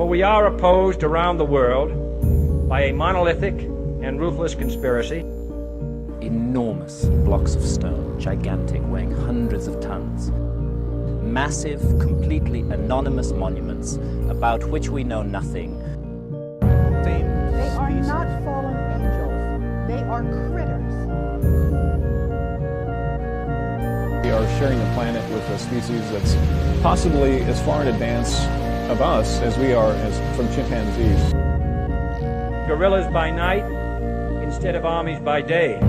For we are opposed around the world by a monolithic and ruthless conspiracy. Enormous blocks of stone, gigantic, weighing hundreds of tons. Massive, completely anonymous monuments about which we know nothing. They are not fallen angels. They are critters. We are sharing the planet with a species that's possibly as far in advance of us as we are from chimpanzees. Guerrillas by night instead of armies by day.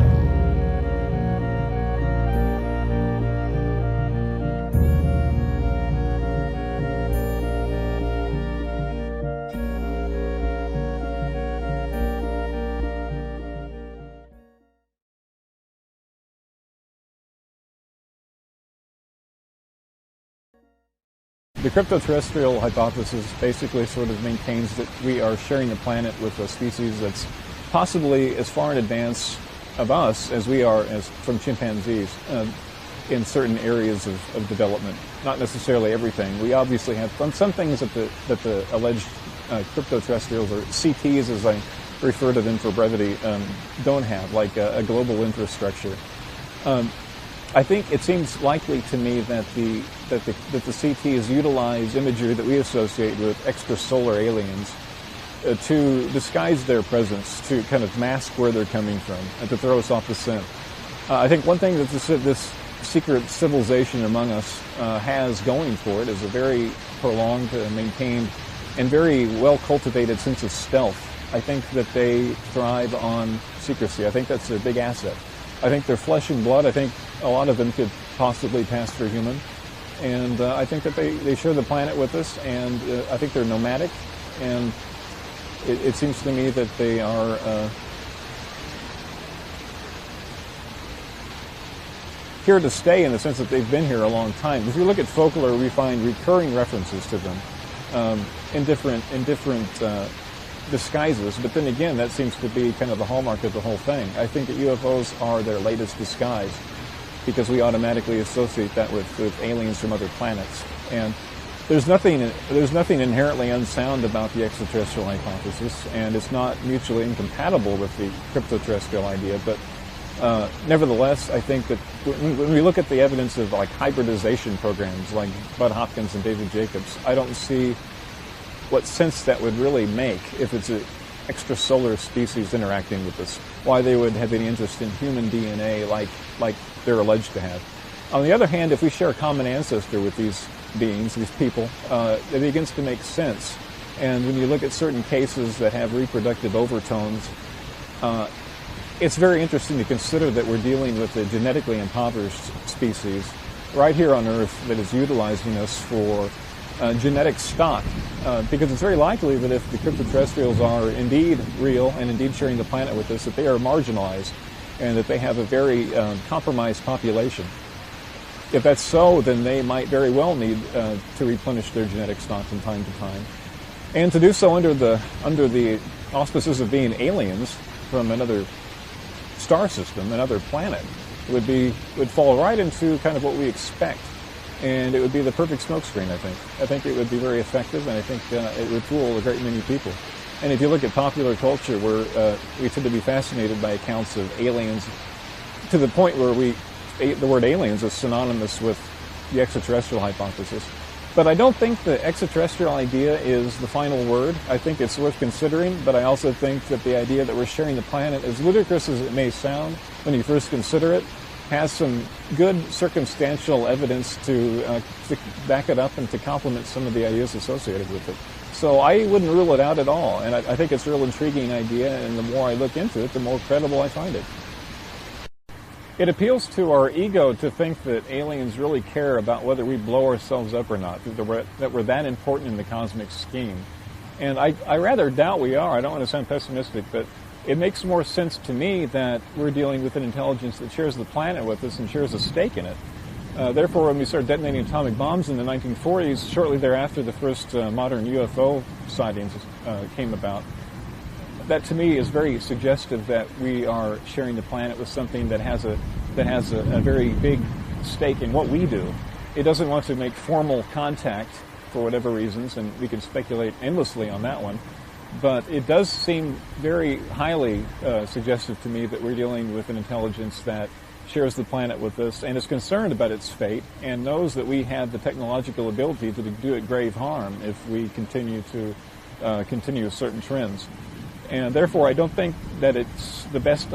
The cryptoterrestrial hypothesis basically sort of maintains that we are sharing the planet with a species that's possibly as far in advance of us as we are from chimpanzees in certain areas of development. Not necessarily everything. We obviously have some things that the alleged cryptoterrestrials, or CTs as I refer to them for brevity, don't have, like a global infrastructure. I think it seems likely to me that the CTs utilize imagery that we associate with extrasolar aliens to disguise their presence, to kind of mask where they're coming from, and to throw us off the scent. I think one thing that this secret civilization among us has going for it is a very prolonged, maintained, and very well-cultivated sense of stealth. I think that they thrive on secrecy. I think that's a big asset. I think they're flesh and blood. I think a lot of them could possibly pass for human. And I think that they share the planet with us, and I think they're nomadic. And it seems to me that they are here to stay in the sense that they've been here a long time. If you look at folklore, we find recurring references to them in different disguises, but then again, that seems to be kind of the hallmark of the whole thing. I think that UFOs are their latest disguise because we automatically associate that with aliens from other planets. And there's nothing inherently unsound about the extraterrestrial hypothesis, and it's not mutually incompatible with the cryptoterrestrial idea, but nevertheless, I think that when we look at the evidence of like hybridization programs like Bud Hopkins and David Jacobs, I don't see what sense that would really make if it's an extrasolar species interacting with us, why they would have any interest in human DNA like they're alleged to have. On the other hand, if we share a common ancestor with these beings, these people, it begins to make sense. And when you look at certain cases that have reproductive overtones, it's very interesting to consider that we're dealing with a genetically impoverished species right here on Earth that is utilizing us for genetic stock, because it's very likely that if the cryptoterrestrials are indeed real and indeed sharing the planet with us, that they are marginalized and that they have a very compromised population. If that's so, then they might very well need to replenish their genetic stock from time to time, and to do so under the auspices of being aliens from another star system, another planet, would fall right into kind of what we expect. And it would be the perfect smokescreen, I think. I think it would be very effective, and I think it would fool a great many people. And if you look at popular culture, where we tend to be fascinated by accounts of aliens, to the point where the word aliens is synonymous with the extraterrestrial hypothesis. But I don't think the extraterrestrial idea is the final word. I think it's worth considering, but I also think that the idea that we're sharing the planet, as ludicrous as it may sound when you first consider it, has some good circumstantial evidence to back it up and to complement some of the ideas associated with it. So I wouldn't rule it out at all, and I think it's a real intriguing idea, and the more I look into it, the more credible I find it. It appeals to our ego to think that aliens really care about whether we blow ourselves up or not, that we're that important in the cosmic scheme. And I rather doubt we are. I don't want to sound pessimistic, but it makes more sense to me that we're dealing with an intelligence that shares the planet with us and shares a stake in it. Therefore, when we started detonating atomic bombs in the 1940s, shortly thereafter the first modern UFO sightings came about, that to me is very suggestive that we are sharing the planet with something that has a very big stake in what we do. It doesn't want to make formal contact for whatever reasons, and we can speculate endlessly on that one. But it does seem very highly suggestive to me that we're dealing with an intelligence that shares the planet with us and is concerned about its fate and knows that we have the technological ability to do it grave harm if we continue certain trends. And therefore, I don't think that it's the best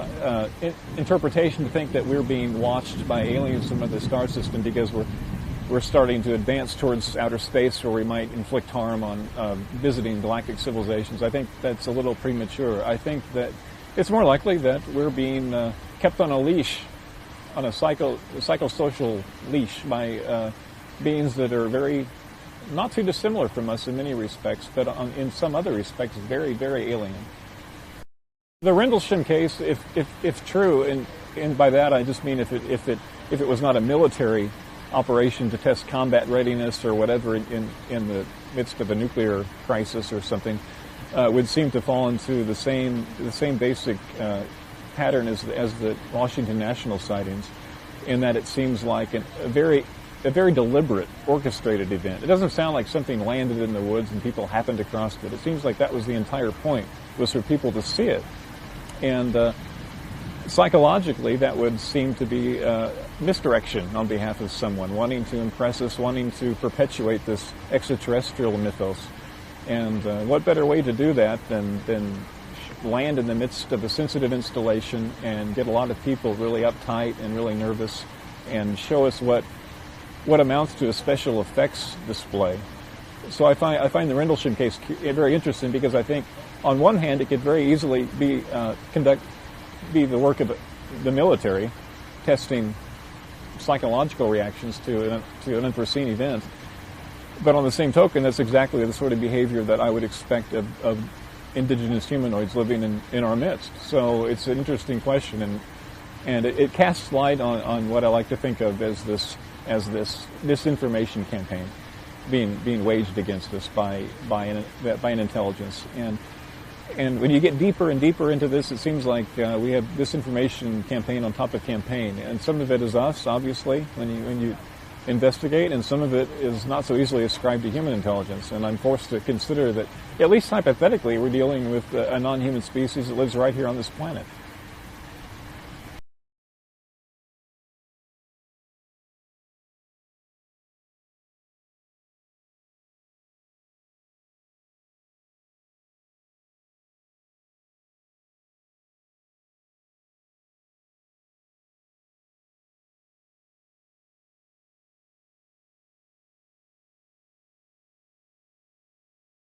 interpretation to think that we're being watched by aliens from another star system because we're starting to advance towards outer space where we might inflict harm on visiting galactic civilizations. I think that's a little premature. I think that it's more likely that we're being kept on a leash, on a psychosocial leash by beings that are very, not too dissimilar from us in many respects, but in some other respects very, very alien. The Rendlesham case, if true, and by that I just mean if it was not a military operation to test combat readiness or whatever in the midst of a nuclear crisis or something, would seem to fall into the same basic pattern as the Washington National sightings, in that it seems like a very deliberate, orchestrated event. It doesn't sound like something landed in the woods and people happened across it. It seems like that was the entire point, was for people to see it. And psychologically, that would seem to be misdirection on behalf of someone, wanting to impress us, wanting to perpetuate this extraterrestrial mythos. And what better way to do that than land in the midst of a sensitive installation and get a lot of people really uptight and really nervous and show us what amounts to a special effects display. So I find the Rendlesham case very interesting because I think on one hand it could very easily be the work of the military testing psychological reactions to an unforeseen event. But on the same token, that's exactly the sort of behavior that I would expect of indigenous humanoids living in our midst. So it's an interesting question, and it casts light on what I like to think of as this disinformation campaign being waged against us by an intelligence. And when you get deeper and deeper into this, it seems like we have disinformation campaign on top of campaign, and some of it is us, obviously, when you investigate, and some of it is not so easily ascribed to human intelligence. And I'm forced to consider that, at least hypothetically, we're dealing with a non-human species that lives right here on this planet.